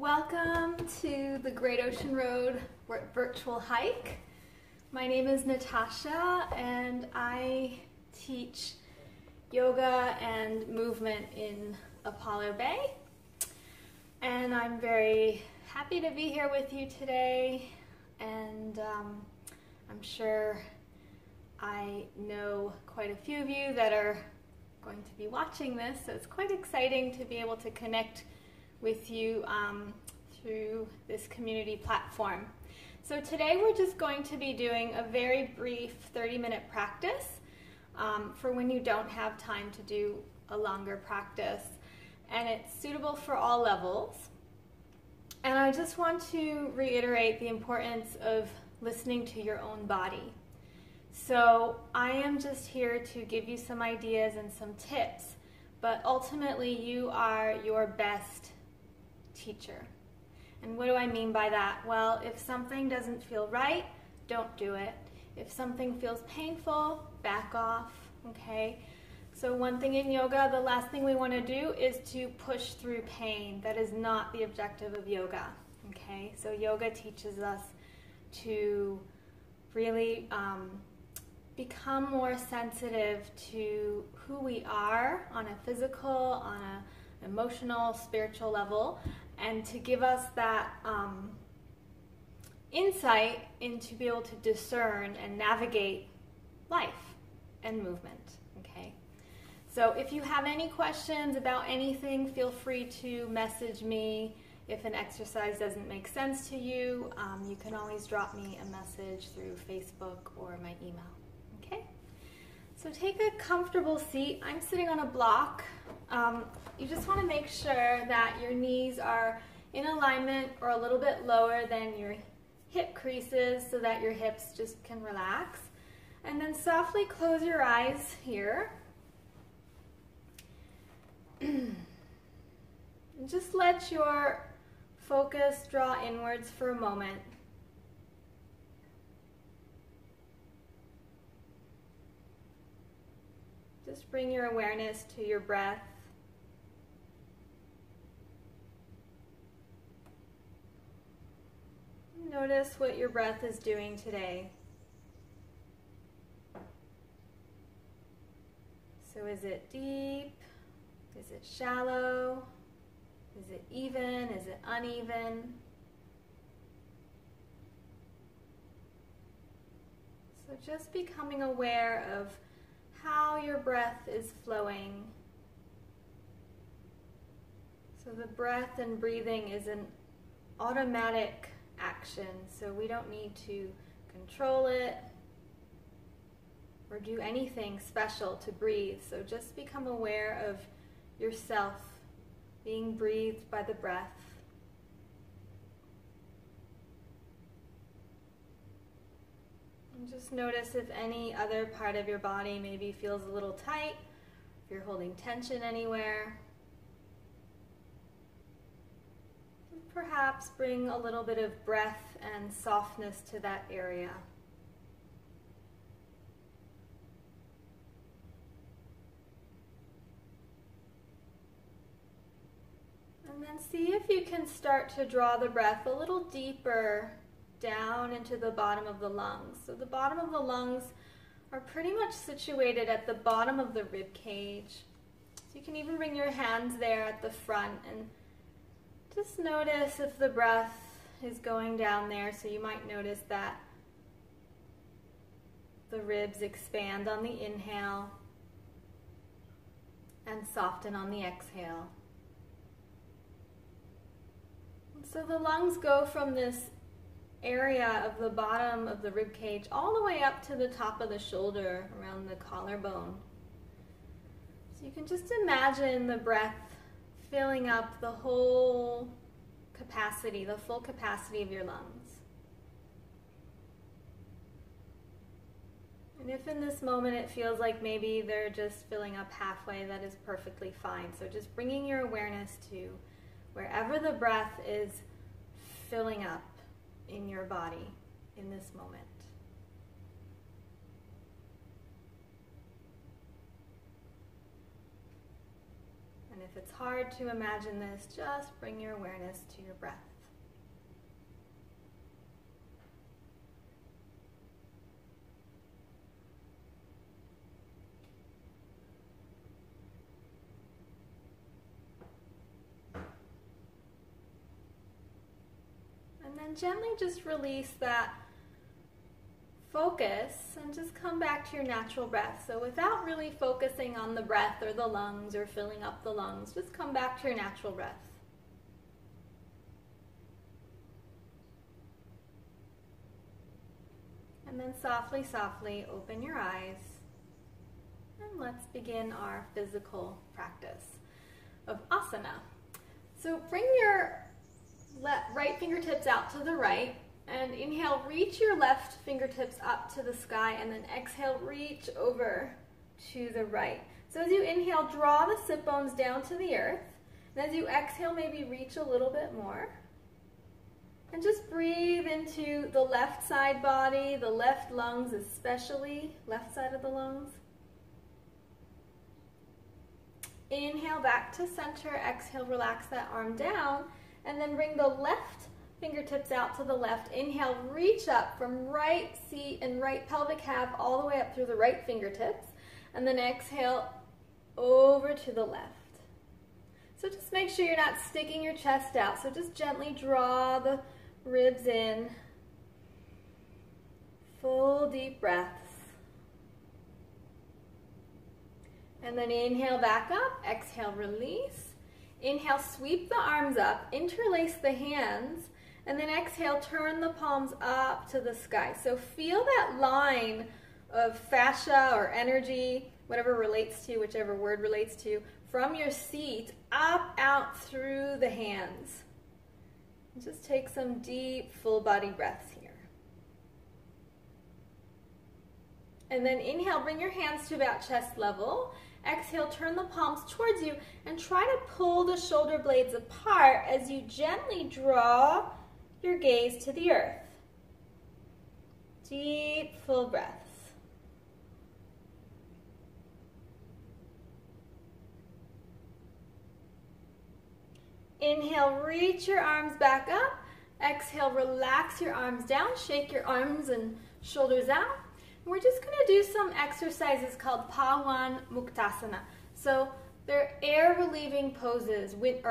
Welcome to the Great Ocean Road virtual hike. My name is Natasha and I teach yoga and movement in Apollo Bay. And I'm very happy to be here with you today, and I'm sure I know quite a few of you that are going to be watching this, so it's quite exciting to be able to connect with you through this community platform. So today we're just going to be doing a very brief 30-minute practice for when you don't have time to do a longer practice, and it's suitable for all levels. And I just want to reiterate the importance of listening to your own body. So I am just here to give you some ideas and some tips, but ultimately you are your best teacher. And what do I mean by that? Well, if something doesn't feel right, don't do it. If something feels painful, back off, okay? So one thing in yoga, the last thing we want to do is to push through pain. That is not the objective of yoga, okay? So yoga teaches us to really become more sensitive to who we are on a physical, on an emotional, spiritual level, and to give us that insight into be able to discern and navigate life and movement, okay? So if you have any questions about anything, feel free to message me. If an exercise doesn't make sense to you, you can always drop me a message through Facebook or my email, okay? So take a comfortable seat. I'm sitting on a block. You just want to make sure that your knees are in alignment or a little bit lower than your hip creases so that your hips just can relax. And then softly close your eyes here. And just let your focus draw inwards for a moment. Just bring your awareness to your breath. Notice what your breath is doing today. So is it deep? Is it shallow? Is it even? Is it uneven? So just becoming aware of how your breath is flowing. So the breath and breathing is an automatic action, so we don't need to control it or do anything special to breathe. So just become aware of yourself being breathed by the breath. And just notice if any other part of your body maybe feels a little tight, if you're holding tension anywhere. Perhaps bring a little bit of breath and softness to that area. And then see if you can start to draw the breath a little deeper down into the bottom of the lungs. So the bottom of the lungs are pretty much situated at the bottom of the rib cage. So you can even bring your hands there at the front and just notice if the breath is going down there. So you might notice that the ribs expand on the inhale and soften on the exhale. So the lungs go from this area of the bottom of the rib cage all the way up to the top of the shoulder around the collarbone. So you can just imagine the breath filling up the whole capacity, the full capacity of your lungs. And if in this moment it feels like maybe they're just filling up halfway, that is perfectly fine. So just bringing your awareness to wherever the breath is filling up in your body in this moment. And if it's hard to imagine this, just bring your awareness to your breath. And then gently just release that focus and just come back to your natural breath. So without really focusing on the breath or the lungs or filling up the lungs, just come back to your natural breath. And then softly, softly open your eyes. And let's begin our physical practice of asana. So bring your right fingertips out to the right. And inhale, reach your left fingertips up to the sky, and then exhale, reach over to the right. So as you inhale, draw the sit bones down to the earth. And as you exhale, maybe reach a little bit more. And just breathe into the left side body, the left lungs especially, left side of the lungs. Inhale back to center, exhale, relax that arm down, and then bring the left fingertips out to the left. Inhale, reach up from right seat and right pelvic half all the way up through the right fingertips. And then exhale over to the left. So just make sure you're not sticking your chest out. So just gently draw the ribs in. Full deep breaths. And then inhale back up, exhale, release. Inhale, sweep the arms up, interlace the hands, and then exhale, turn the palms up to the sky. So feel that line of fascia or energy, whatever relates to, whichever word relates to, from your seat up, out through the hands. And just take some deep, full body breaths here. And then inhale, bring your hands to about chest level. Exhale, turn the palms towards you and try to pull the shoulder blades apart as you gently draw your gaze to the earth. Deep, full breaths. Inhale, reach your arms back up. Exhale, relax your arms down. Shake your arms and shoulders out. And we're just going to do some exercises called Pawan Muktasana. So they're air relieving poses, wind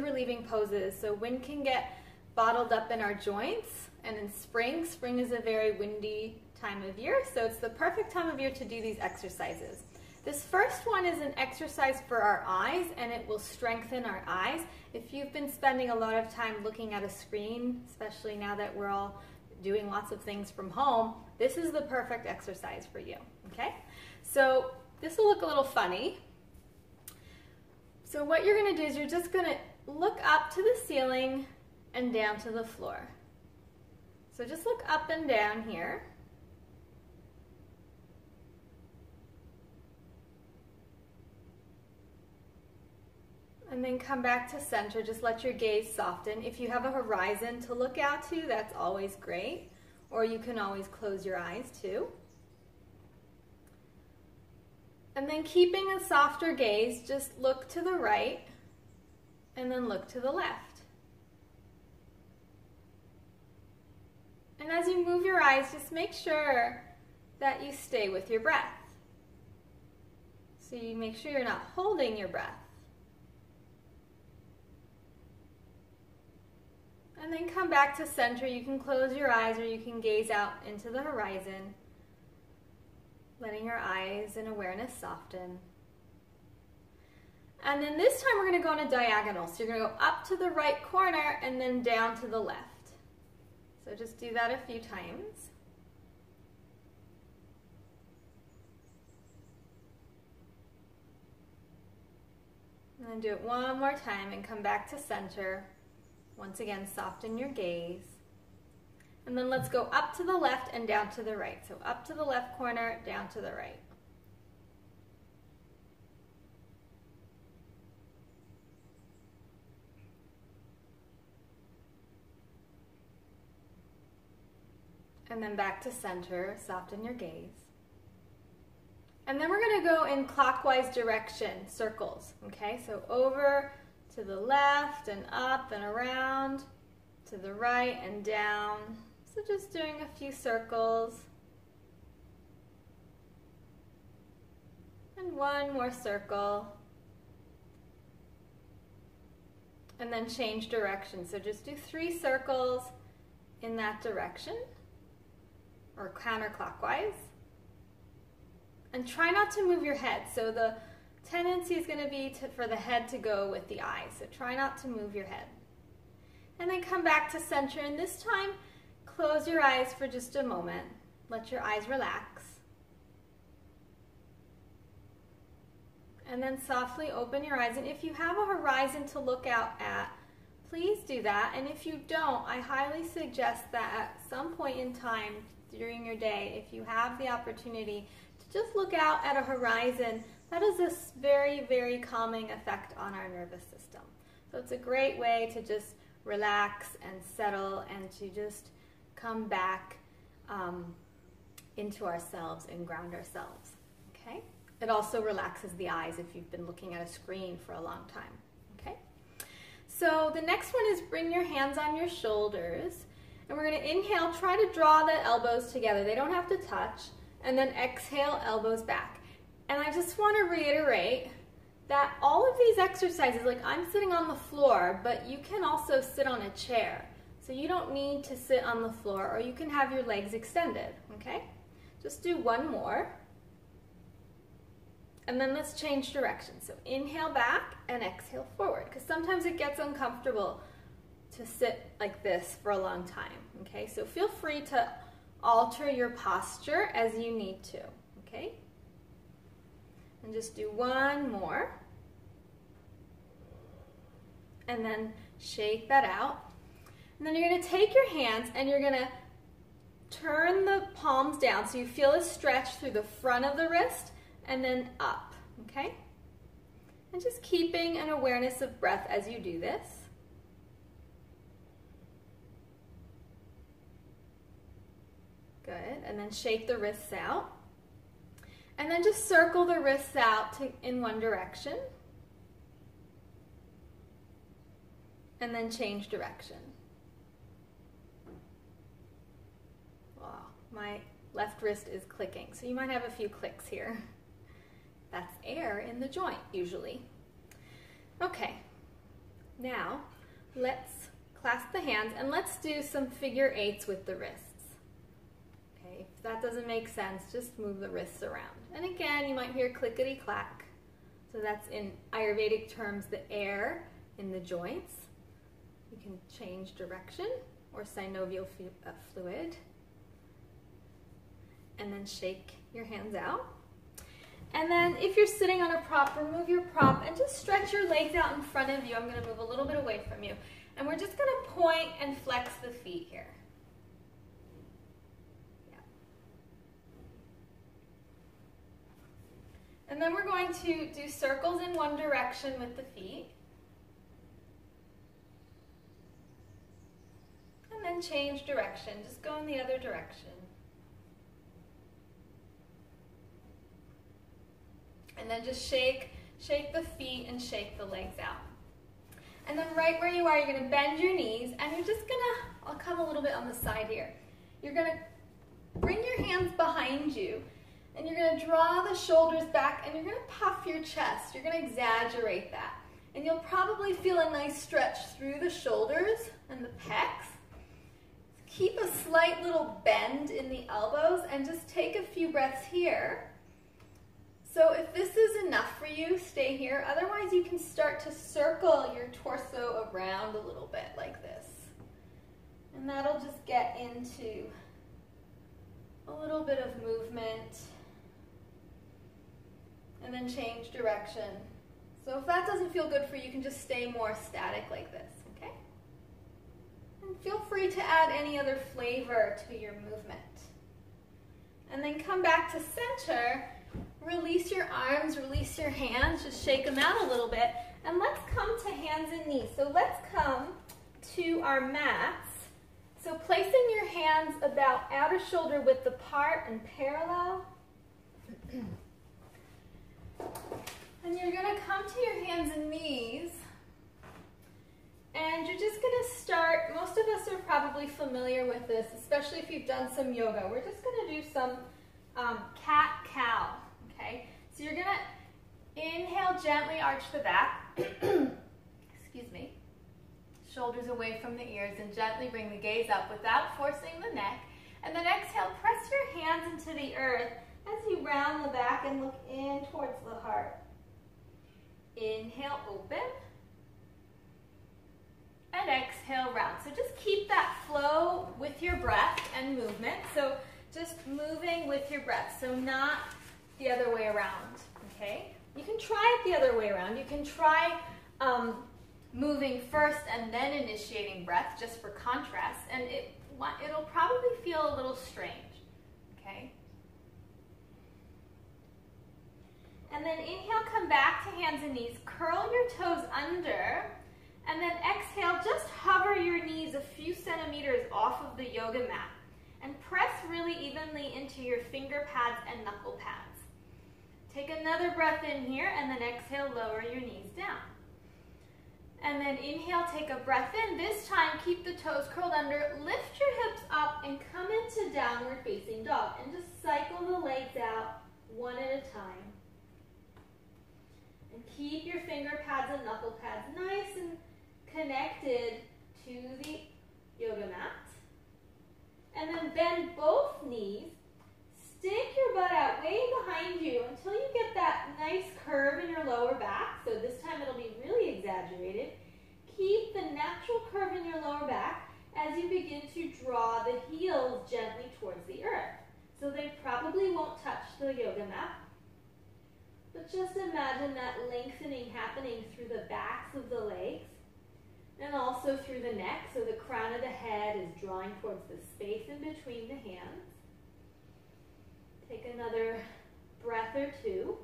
relieving poses. So wind can get bottled up in our joints, and in spring is a very windy time of year, so it's the perfect time of year to do these exercises. This first one is an exercise for our eyes, and it will strengthen our eyes. If you've been spending a lot of time looking at a screen, especially now that we're all doing lots of things from home, this is the perfect exercise for you, okay? So this will look a little funny. So what you're going to do is you're just going to look up to the ceiling and down to the floor. So just look up and down here. And then come back to center. Just let your gaze soften. If you have a horizon to look out to, that's always great. Or you can always close your eyes too. And then keeping a softer gaze, just look to the right and then look to the left. And as you move your eyes, just make sure that you stay with your breath. So you make sure you're not holding your breath. And then come back to center. You can close your eyes or you can gaze out into the horizon, letting your eyes and awareness soften. And then this time we're going to go on a diagonal. So you're going to go up to the right corner and then down to the left. So just do that a few times. And then do it one more time and come back to center. Once again, soften your gaze. And then let's go up to the left and down to the right. So up to the left corner, down to the right. And then back to center, soften your gaze. And then we're going to go in clockwise direction, circles, okay? So over to the left and up and around, to the right and down. So just doing a few circles. And one more circle. And then change direction. So just do 3 circles in that direction, or counterclockwise. And try not to move your head. So the tendency is going to be for the head to go with the eyes. So try not to move your head. And then come back to center, and this time close your eyes for just a moment. Let your eyes relax. And then softly open your eyes. And if you have a horizon to look out at, please do that. And if you don't, I highly suggest that at some point in time during your day, if you have the opportunity to just look out at a horizon, that is a very, very calming effect on our nervous system. So it's a great way to just relax and settle and to just come back into ourselves and ground ourselves, okay? It also relaxes the eyes if you've been looking at a screen for a long time, okay? So the next one is bring your hands on your shoulders, and we're going to inhale, try to draw the elbows together. They don't have to touch, and then exhale, elbows back. And I just want to reiterate that all of these exercises, like I'm sitting on the floor, but you can also sit on a chair. So you don't need to sit on the floor, or you can have your legs extended, okay? Just do one more. And then let's change direction. So inhale back and exhale forward, because sometimes it gets uncomfortable to sit like this for a long time, okay? So feel free to alter your posture as you need to, okay? And just do one more. And then shake that out. And then you're going to take your hands and you're going to turn the palms down so you feel a stretch through the front of the wrist and then up, okay? And just keeping an awareness of breath as you do this. Good, and then shake the wrists out. And then just circle the wrists out in one direction. And then change direction. Wow, my left wrist is clicking, so you might have a few clicks here. That's air in the joint, usually. Okay, now let's clasp the hands and let's do some figure eights with the wrists. Okay, if that doesn't make sense, just move the wrists around. And again, you might hear clickety-clack. So that's in Ayurvedic terms, the air in the joints. You can change direction or synovial fluid. And then shake your hands out. And then if you're sitting on a prop, remove your prop and just stretch your legs out in front of you. I'm going to move a little bit away from you. And we're just going to point and flex the feet here. Yeah. And then we're going to do circles in one direction with the feet. And then change direction. Just go in the other direction. And then just shake the feet and shake the legs out. And then right where you are, you're going to bend your knees and you're just going to, I'll come a little bit on the side here. You're going to bring your hands behind you and you're going to draw the shoulders back and you're going to puff your chest. You're going to exaggerate that. And you'll probably feel a nice stretch through the shoulders and the pecs. Keep a slight little bend in the elbows and just take a few breaths here. So if this is enough for you, stay here. Otherwise, you can start to circle your torso around a little bit like this. And that'll just get into a little bit of movement. And then change direction. So if that doesn't feel good for you, you can just stay more static like this, okay? And feel free to add any other flavor to your movement. And then come back to center. Release your arms, release your hands, just shake them out a little bit. And let's come to hands and knees. So let's come to our mats. So placing your hands about outer shoulder width apart and parallel. And you're going to come to your hands and knees. And you're just going to start, most of us are probably familiar with this, especially if you've done some yoga. We're just going to do some cat-cow, okay? So you're going to inhale, gently arch the back. Excuse me. Shoulders away from the ears, and gently bring the gaze up without forcing the neck. And then exhale, press your hands into the earth as you round the back and look in towards the heart. Inhale, open. And exhale, round. So just keep that flow with your breath and movement. So just moving with your breath. So not the other way around, okay? You can try it the other way around. You can try moving first and then initiating breath just for contrast. And it'll probably feel a little strange, okay? And then inhale, come back to hands and knees. Curl your toes under. And then exhale, just hover your knees a few centimeters off of the yoga mat. And press really evenly into your finger pads and knuckle pads. Take another breath in here, and then exhale, lower your knees down. And then inhale, take a breath in. This time, keep the toes curled under. Lift your hips up and come into downward facing dog. And just cycle the legs out one at a time. And keep your finger pads and knuckle pads nice and connected to the yoga mat. And then bend both knees. Stick your butt out way behind you until you get that nice curve in your lower back. So this time it'll be really exaggerated. Keep the natural curve in your lower back as you begin to draw the heels gently towards the earth. So they probably won't touch the yoga mat. But just imagine that lengthening happening through the backs of the legs. And also through the neck, so the crown of the head is drawing towards the space in between the hands. Take another breath or two.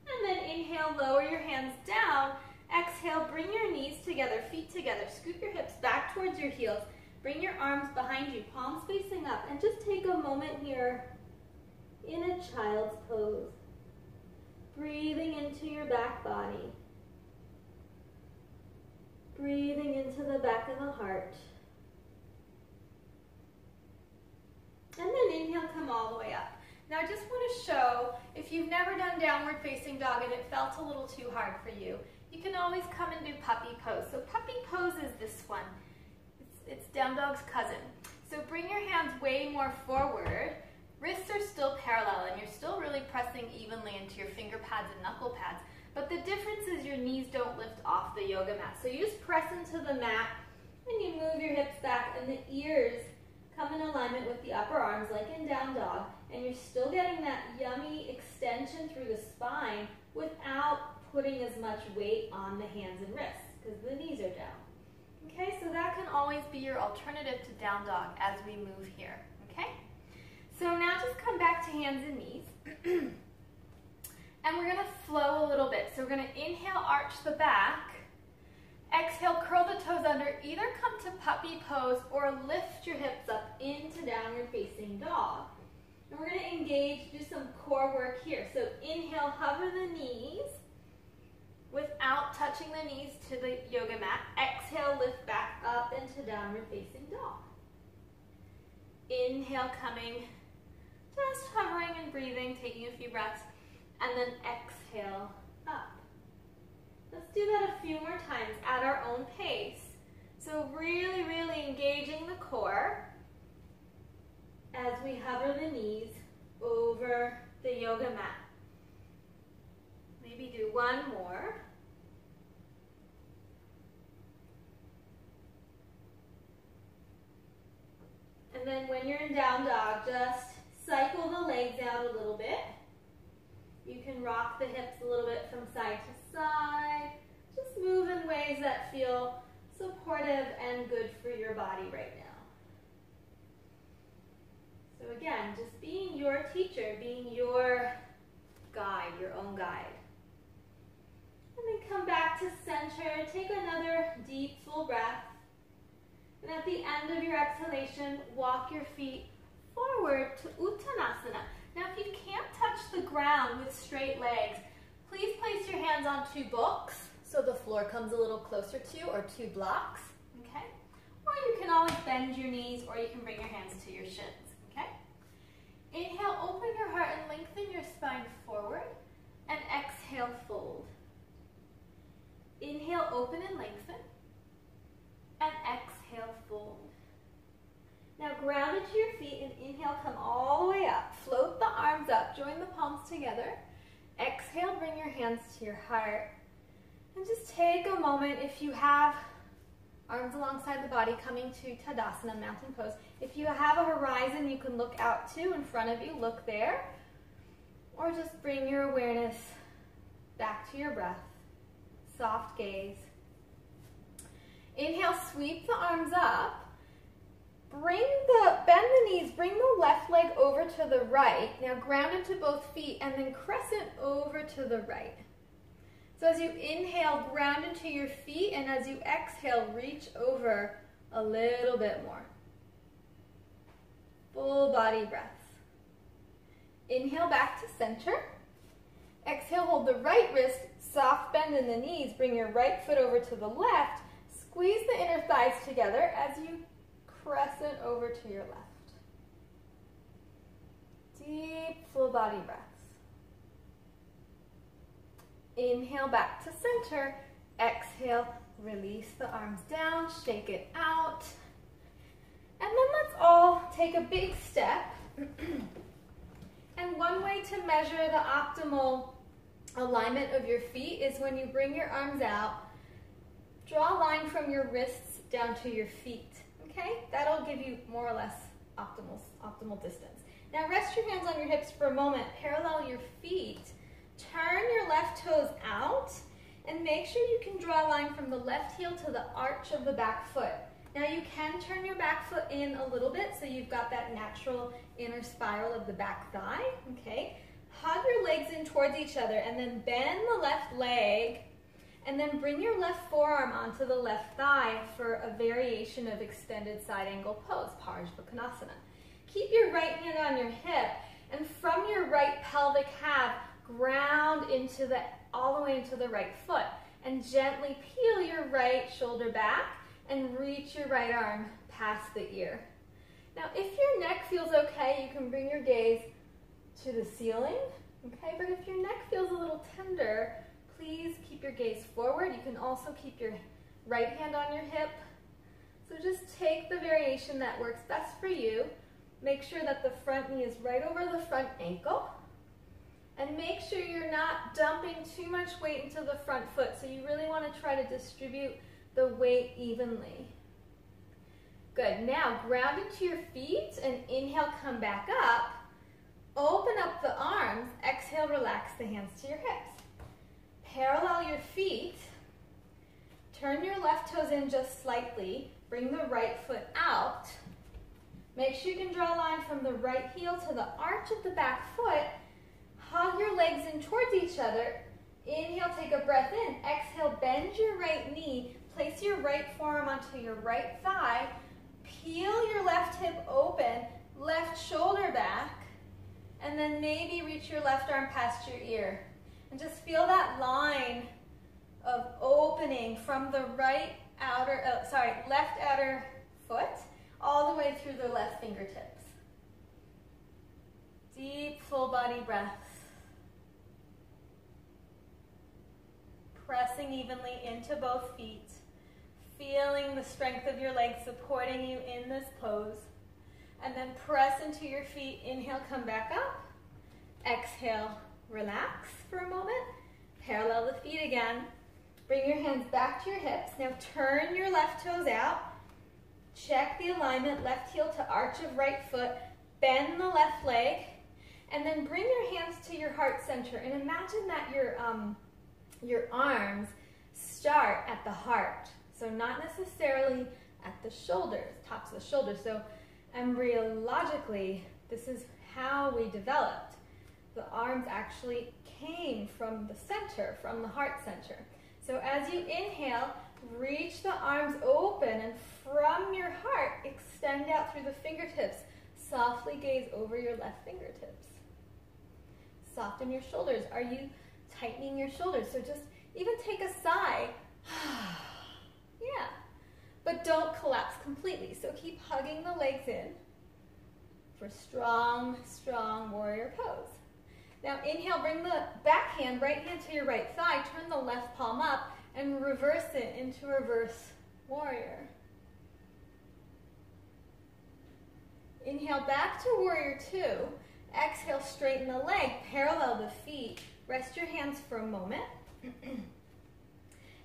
And then inhale, lower your hands down. Exhale, bring your knees together, feet together. Scoot your hips back towards your heels. Bring your arms behind you, palms facing up. And just take a moment here in a child's pose. Breathing into your back body. Breathing into the back of the heart. And then inhale, come all the way up. Now I just want to show, if you've never done downward facing dog and it felt a little too hard for you, you can always come and do puppy pose. So puppy pose is this one. It's down dog's cousin. So bring your hands way more forward. Wrists are still parallel and you're still really pressing evenly into your finger pads and knuckle pads. But the difference is your knees don't lift off the yoga mat. So you just press into the mat and you move your hips back and the ears come in alignment with the upper arms like in down dog. And you're still getting that yummy extension through the spine without putting as much weight on the hands and wrists because the knees are down. Okay, so that can always be your alternative to down dog as we move here. Okay? So now just come back to hands and knees. And we're going to flow a little bit. So we're going to inhale, arch the back. Exhale, curl the toes under. Either come to puppy pose or lift your hips up into downward facing dog. And we're going to engage, do some core work here. So inhale, hover the knees without touching the knees to the yoga mat. Exhale, lift back up into downward facing dog. Inhale, coming, just hovering and breathing, taking a few breaths. And then exhale up. Let's do that a few more times at our own pace. So really, really engaging the core as we hover the knees over the yoga mat. Maybe do one more. And then when you're in down dog, just cycle the legs out a little bit. You can rock the hips a little bit from side to side. Just move in ways that feel supportive and good for your body right now. So again, just being your teacher, being your guide, your own guide. And then come back to center. Take another deep, full breath. And at the end of your exhalation, walk your feet forward to Uttanasana. Now, if you can't touch the ground with straight legs, Please place your hands on 2 books so the floor comes a little closer to you, or 2 blocks, okay? Or you can always bend your knees, or you can bring your hands to your shins, okay? Inhale, open your heart and lengthen your spine forward, and exhale, fold. Inhale, open and lengthen, and exhale, fold. Now ground into your feet and inhale, come all the way up. Float the arms up, join the palms together. Exhale, bring your hands to your heart. And just take a moment, if you have arms alongside the body, coming to Tadasana, mountain pose. If you have a horizon you can look out to in front of you, look there. Or just bring your awareness back to your breath. Soft gaze. Inhale, sweep the arms up. Bend the knees, bring the left leg over to the right. Now ground into both feet and then crescent over to the right. So as you inhale, ground into your feet, and as you exhale, reach over a little bit more. Full body breaths. Inhale back to center. Exhale, hold the right wrist, soft bend in the knees, bring your right foot over to the left, squeeze the inner thighs together as you crescent over to your left. Deep, full body breaths. Inhale back to center. Exhale, release the arms down, shake it out. And then let's all take a big step. And one way to measure the optimal alignment of your feet is when you bring your arms out, draw a line from your wrists down to your feet. Okay, that'll give you more or less optimal distance. Now rest your hands on your hips for a moment, parallel your feet, turn your left toes out, and make sure you can draw a line from the left heel to the arch of the back foot. Now you can turn your back foot in a little bit so you've got that natural inner spiral of the back thigh, okay? Hug your legs in towards each other and then bend the left leg. And then bring your left forearm onto the left thigh for a variation of extended side angle pose, Parshvakonasana. Keep your right hand on your hip, and from your right pelvic half, ground into all the way into the right foot. And gently peel your right shoulder back and reach your right arm past the ear. Now, if your neck feels okay, you can bring your gaze to the ceiling, okay? But if your neck feels a little tender, please keep your gaze forward. You can also keep your right hand on your hip. So just take the variation that works best for you. Make sure that the front knee is right over the front ankle. And make sure you're not dumping too much weight into the front foot. So you really want to try to distribute the weight evenly. Good. Now ground into your feet and inhale, come back up. Open up the arms. Exhale, relax the hands to your hips. Parallel your feet, turn your left toes in just slightly, bring the right foot out. Make sure you can draw a line from the right heel to the arch of the back foot. Hug your legs in towards each other. Inhale, take a breath in. Exhale, bend your right knee, place your right forearm onto your right thigh, peel your left hip open, left shoulder back, and then maybe reach your left arm past your ear. And just feel that line of opening from the left outer foot all the way through the left fingertips. Deep, full body breaths. Pressing evenly into both feet. Feeling the strength of your legs supporting you in this pose. And then press into your feet. Inhale, come back up. Exhale, relax for a moment. Parallel the feet again. Bring your hands back to your hips. Now turn your left toes out. Check the alignment, left heel to arch of right foot. Bend the left leg. And then bring your hands to your heart center. And imagine that your arms start at the heart. So not necessarily at the shoulders, tops of the shoulders. So embryologically, this is how we developed. The arms actually came from the center, from the heart center. So as you inhale, reach the arms open, and from your heart, extend out through the fingertips. Softly gaze over your left fingertips. Soften your shoulders. Are you tightening your shoulders. So just even take a sigh. Yeah. But don't collapse completely. So keep hugging the legs in for strong, strong warrior pose. Now inhale, bring the back hand, right hand to your right thigh, turn the left palm up and reverse it into reverse warrior. Inhale back to warrior two. Exhale, straighten the leg, parallel the feet. Rest your hands for a moment.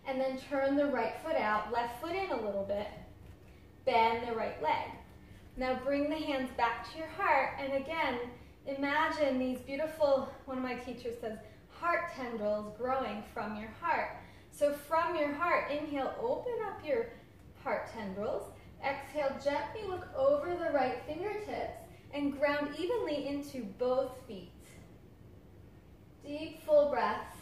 And then turn the right foot out, left foot in a little bit. Bend the right leg. Now bring the hands back to your heart, and again, imagine these beautiful, one of my teachers says, heart tendrils growing from your heart. So from your heart, inhale, open up your heart tendrils. Exhale, gently look over the right fingertips and ground evenly into both feet. Deep, full breaths.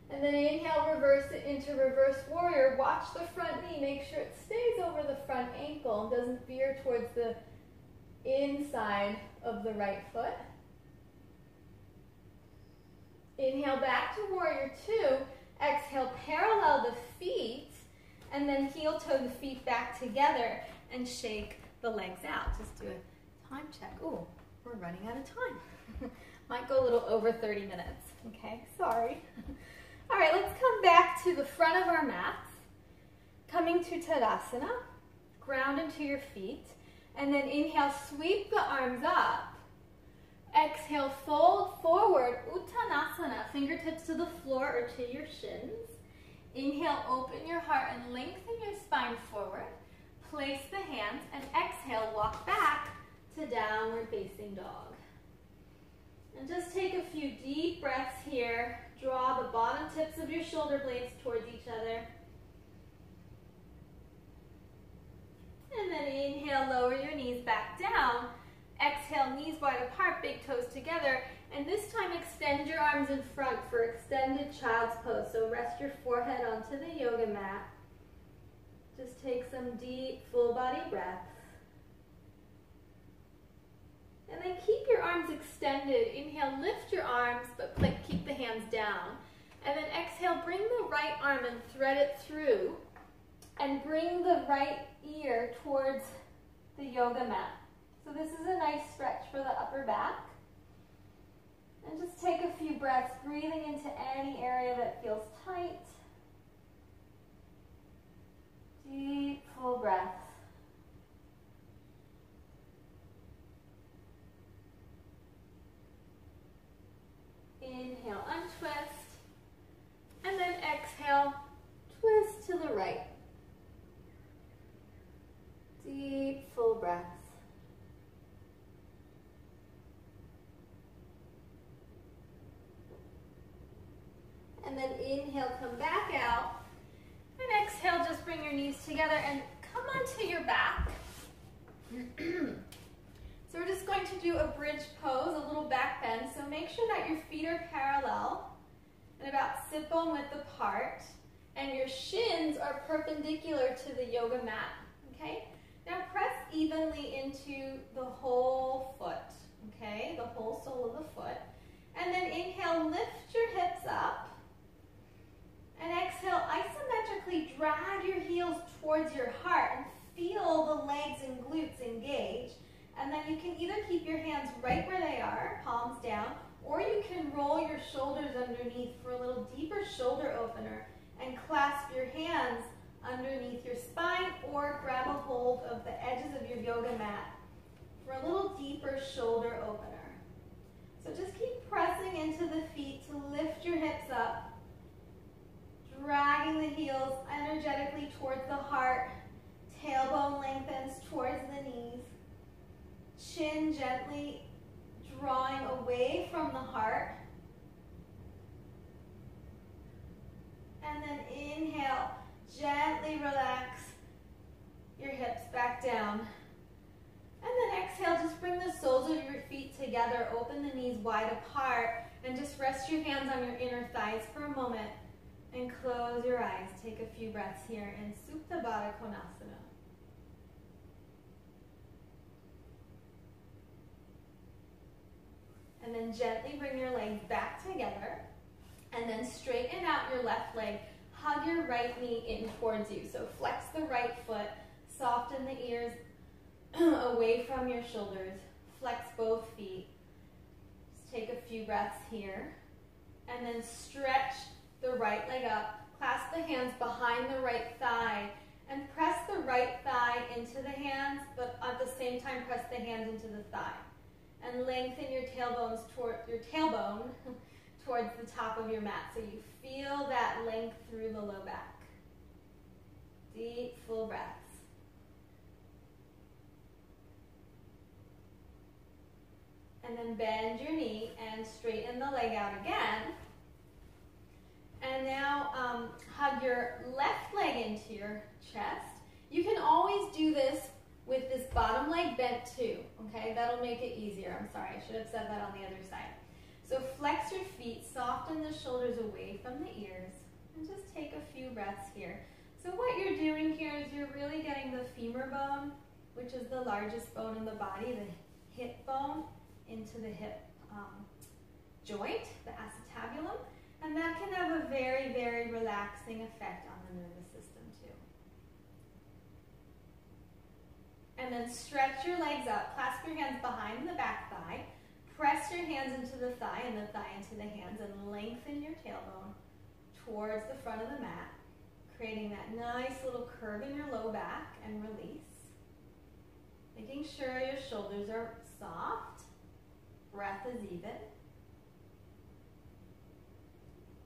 And then inhale, reverse it into reverse warrior. Watch the front knee. Make sure it stays over the front ankle and doesn't veer towards the inside of the right foot. Inhale back to warrior two. Exhale, parallel the feet. And then heel toe the feet back together and shake the legs out. Just do a time check. Ooh, we're running out of time. Might go a little over 30 minutes. Okay, sorry. All right, let's come back to the front of our mats. Coming to Tadasana, ground into your feet, and then inhale, sweep the arms up. Exhale, fold forward, Uttanasana, fingertips to the floor or to your shins. Inhale, open your heart and lengthen your spine forward. Place the hands and exhale, walk back to downward facing dog. And just take a few deep breaths here. Draw the bottom tips of your shoulder blades towards each other. And then inhale, lower your knees back down. Exhale, knees wide apart, big toes together. And this time extend your arms in front for extended child's pose. So rest your forehead onto the yoga mat. Just take some deep, full body breaths. And then keep your arms extended. Inhale, lift your arms, but keep the hands down. And then exhale, bring the right arm and thread it through. And bring the right ear towards the yoga mat. So this is a nice stretch for the upper back. And just take a few breaths, breathing into any area that feels tight. Deep, full breaths. Inhale, untwist. And then exhale, twist to the right. Deep, full breaths. And then inhale, come back out. And exhale, just bring your knees together and come onto your back. So we're just going to do a bridge pose, a little back bend. So make sure that your feet are parallel and about sit bone width apart. And your shins are perpendicular to the yoga mat, okay? Now press evenly into the whole foot, okay? The whole sole of the foot. And then inhale, lift your hips up. And exhale, isometrically drag your heels towards your heart and feel the legs and glutes engage. And then you can either keep your hands right where they are, palms down, or you can roll your shoulders underneath for a little deeper shoulder opener and clasp your hands underneath your spine or grab a hold of the edges of your yoga mat for a little deeper shoulder opener. So just keep pressing into the feet to lift your hips up. Dragging the heels energetically towards the heart. Tailbone lengthens towards the knees. Chin gently drawing away from the heart. And then inhale, gently relax your hips back down. And then exhale, just bring the soles of your feet together. Open the knees wide apart. And just rest your hands on your inner thighs for a moment. And close your eyes. Take a few breaths here in Supta Baddha Konasana. And then gently bring your legs back together. And then straighten out your left leg. Hug your right knee in towards you. So flex the right foot, soften the ears away from your shoulders. Flex both feet. Just take a few breaths here. And then stretch the right leg up. Clasp the hands behind the right thigh. And press the right thigh into the hands, but at the same time press the hands into the thigh. And lengthen your tailbone towards the top of your mat. So you feel that length through the low back. Deep, full breaths. And then bend your knee and straighten the leg out again. And now hug your left leg into your chest. You can always do this with this bottom leg bent too, okay? That'll make it easier. I'm sorry, I should have said that on the other side. So flex your feet, soften the shoulders away from the ears, and just take a few breaths here. So what you're doing here is you're really getting the femur bone, which is the largest bone in the body, the hip bone, into the hip joint, the acetabulum, and that can have a very, very relaxing effect on the nervous system too. And then stretch your legs up, clasp your hands behind the back thigh, press your hands into the thigh and the thigh into the hands, and lengthen your tailbone towards the front of the mat, creating that nice little curve in your low back, and release. Making sure your shoulders are soft, breath is even.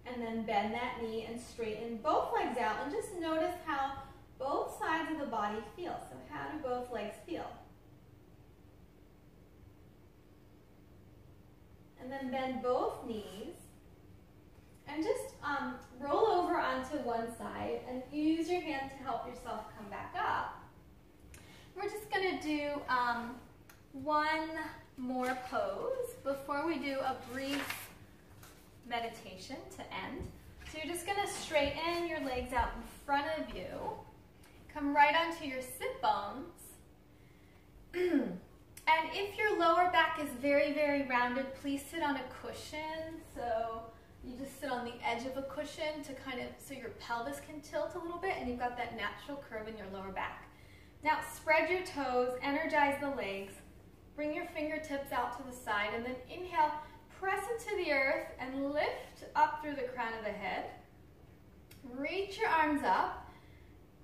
And then bend that knee and straighten both legs out, and just notice how both sides of the body feel. So how do both legs feel? And then bend both knees and just roll over onto one side and use your hand to help yourself come back up. We're just going to do one more pose before we do a brief meditation to end. So you're just going to straighten your legs out in front of you. Come right onto your sit bones. And if your lower back is very, very rounded, please sit on a cushion. So you just sit on the edge of a cushion to kind of, so your pelvis can tilt a little bit and you've got that natural curve in your lower back. Now spread your toes, energize the legs, bring your fingertips out to the side, and then inhale, press into the earth and lift up through the crown of the head. Reach your arms up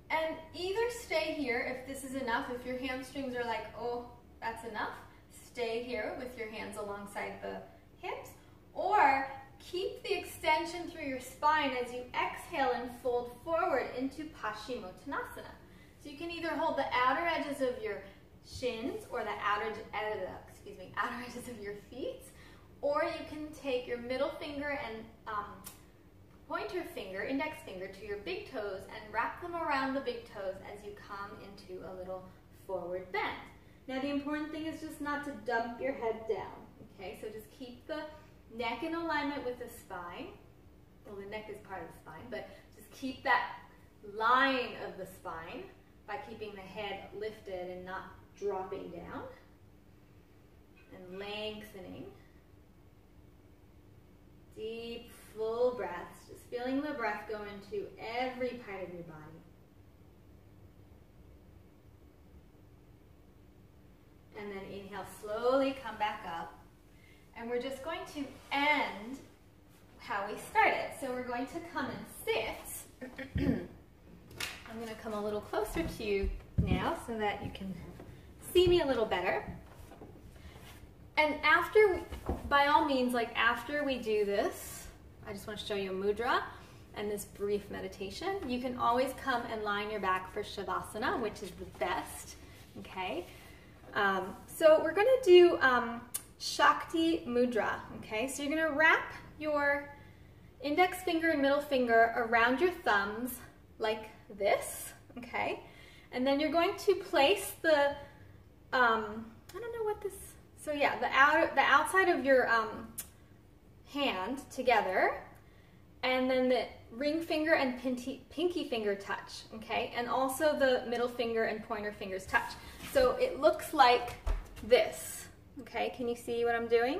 and either stay here if this is enough. If your hamstrings are like, oh, that's enough, stay here with your hands alongside the hips, or keep the extension through your spine as you exhale and fold forward into Paschimottanasana. So you can either hold the outer edges of your shins or the outer edges of your feet, or you can take your middle finger and pointer finger, index finger, to your big toes and wrap them around the big toes as you come into a little forward bend. Now the important thing is just not to dump your head down, okay? So just keep the neck in alignment with the spine. Well, the neck is part of the spine, but just keep that line of the spine by keeping the head lifted and not dropping down, and lengthening. Deep, full breaths, just feeling the breath go into every part of your body. And then inhale, slowly come back up. And we're just going to end how we started. So we're going to come and sit. I'm going to come a little closer to you now so that you can see me a little better. And after, by all means, like after we do this, I just want to show you a mudra and this brief meditation. You can always come and lie on your back for Shavasana, which is the best, okay? So we're going to do Shakti Mudra, okay? So you're going to wrap your index finger and middle finger around your thumbs like this, okay? And then you're going to place the, I don't know what this, so yeah, the outside of your hand together, and then the ring finger and pinky finger touch, okay? And also the middle finger and pointer fingers touch. So it looks like this, okay? Can you see what I'm doing?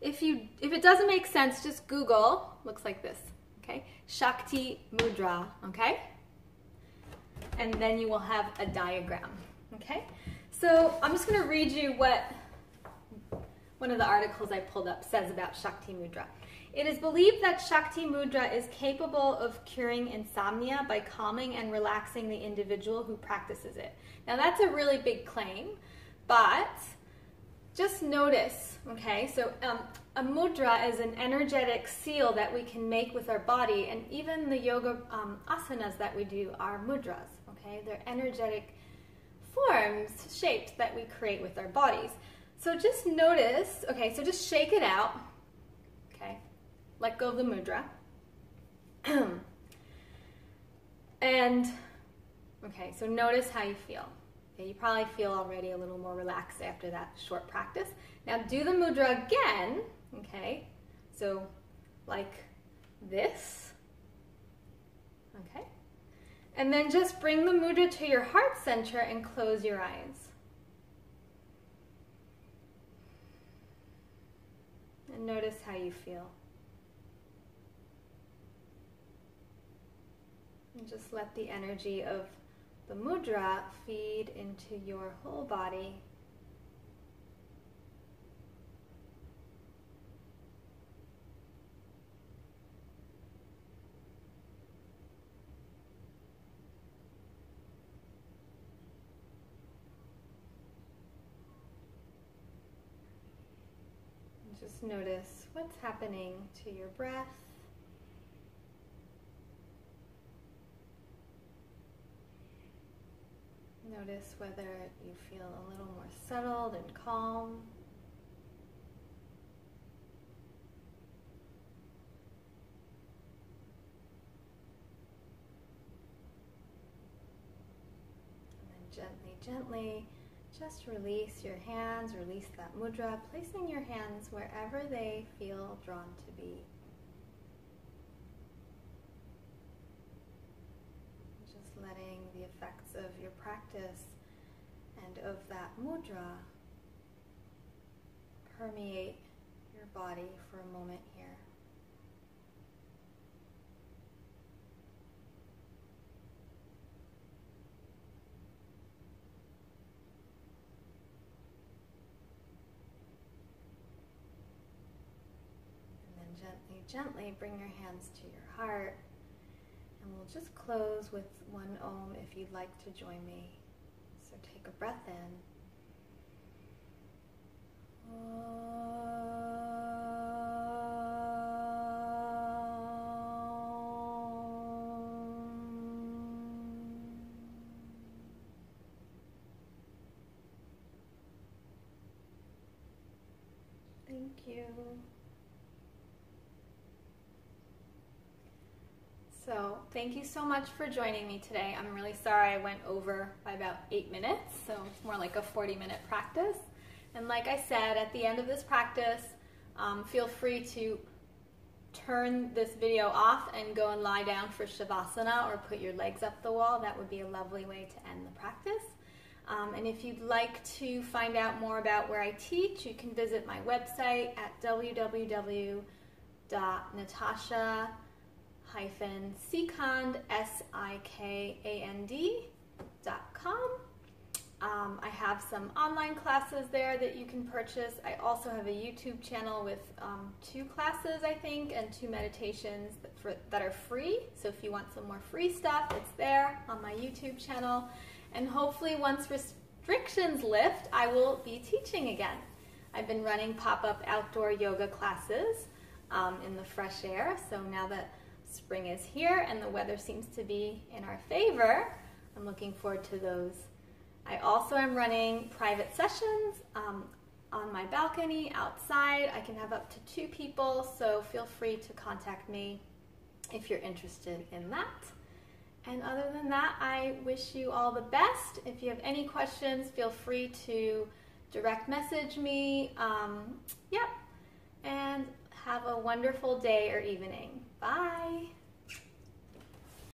if it doesn't make sense, just Google, looks like this, okay? Shakti Mudra, okay? And then you will have a diagram, okay? So I'm just gonna read you what one of the articles I pulled up says about Shakti Mudra. It is believed that Shakti Mudra is capable of curing insomnia by calming and relaxing the individual who practices it. Now that's a really big claim, but just notice, okay, so a mudra is an energetic seal that we can make with our body, and even the yoga asanas that we do are mudras, okay? They're energetic forms, shapes that we create with our bodies. So just notice, okay, so just shake it out, okay? Let go of the mudra. And, okay, so notice how you feel. Okay, you probably feel already a little more relaxed after that short practice. Now do the mudra again, okay? So like this, okay? And then just bring the mudra to your heart center and close your eyes. And notice how you feel. And just let the energy of the mudra feed into your whole body. And just notice what's happening to your breath. Notice whether you feel a little more settled and calm. And then gently, just release your hands, release that mudra, placing your hands wherever they feel drawn to be. Letting the effects of your practice and of that mudra permeate your body for a moment here. And then gently bring your hands to your heart. And we'll just close with one Om if you'd like to join me. So take a breath in. Thank you. So thank you so much for joining me today. I'm really sorry I went over by about 8 minutes, so it's more like a 40-minute practice. And like I said, at the end of this practice, feel free to turn this video off and go and lie down for Shavasana or put your legs up the wall. That would be a lovely way to end the practice. And if you'd like to find out more about where I teach, you can visit my website at www.natasha-sikand.com. I have some online classes there that you can purchase. I also have a YouTube channel with 2 classes, I think, and 2 meditations that are free. So if you want some more free stuff, it's there on my YouTube channel. And hopefully once restrictions lift, I will be teaching again. I've been running pop-up outdoor yoga classes in the fresh air. So now that spring is here and the weather seems to be in our favor, I'm looking forward to those. I also am running private sessions on my balcony outside. I can have up to 2 people, so feel free to contact me if you're interested in that. And other than that, I wish you all the best. If you have any questions, feel free to direct message me. And have a wonderful day or evening. Bye.